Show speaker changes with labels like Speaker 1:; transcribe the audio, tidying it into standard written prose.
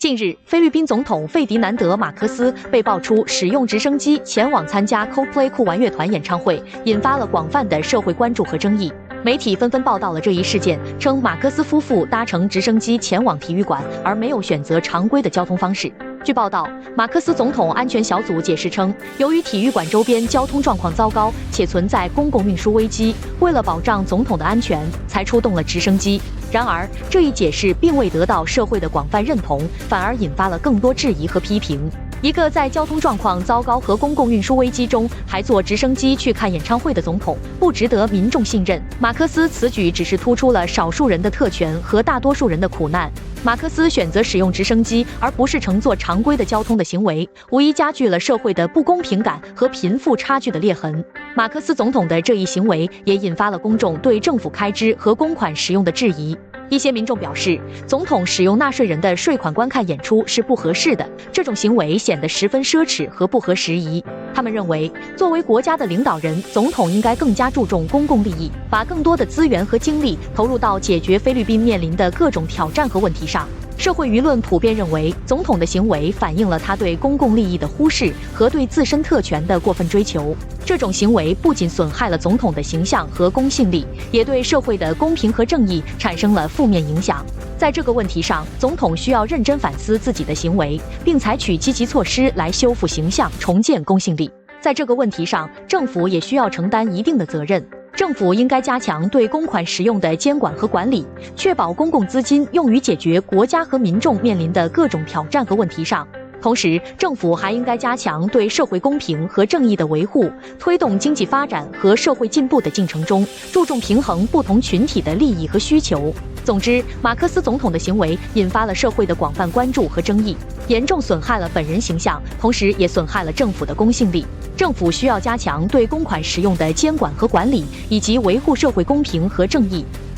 Speaker 1: 近日，菲律宾总统费迪南德·马科斯被爆出使用直升机前往参加 Coldplay 酷玩乐团演唱会，引发了广泛的社会关注和争议。媒体纷纷报道了这一事件，称马科斯夫妇搭乘直升机前往体育馆，而没有选择常规的交通方式。据报道，马克思总统安全小组解释称，由于体育馆周边交通状况糟糕，且存在公共运输危机，为了保障总统的安全，才出动了直升机。然而，这一解释并未得到社会的广泛认同，反而引发了更多质疑和批评。一个在交通状况糟糕和公共运输危机中还坐直升机去看演唱会的总统，不值得民众信任。马克思此举只是突出了少数人的特权和大多数人的苦难。马克思选择使用直升机而不是乘坐常规的交通的行为，无疑加剧了社会的不公平感和贫富差距的裂痕。马克思总统的这一行为也引发了公众对政府开支和公款使用的质疑。一些民众表示，总统使用纳税人的税款观看演出是不合适的，这种行为显得十分奢侈和不合时宜。他们认为，作为国家的领导人，总统应该更加注重公共利益，把更多的资源和精力投入到解决菲律宾面临的各种挑战和问题上。社会舆论普遍认为，总统的行为反映了他对公共利益的忽视和对自身特权的过分追求。这种行为不仅损害了总统的形象和公信力，也对社会的公平和正义产生了负面影响。在这个问题上，总统需要认真反思自己的行为，并采取积极措施来修复形象，重建公信力。在这个问题上，政府也需要承担一定的责任。政府应该加强对公款使用的监管和管理，确保公共资金用于解决国家和民众面临的各种挑战和问题上。同时，政府还应该加强对社会公平和正义的维护，推动经济发展和社会进步的进程中，注重平衡不同群体的利益和需求。总之，马克思总统的行为引发了社会的广泛关注和争议，严重损害了本人形象，同时也损害了政府的公信力。政府需要加强对公款使用的监管和管理，以及维护社会公平和正义，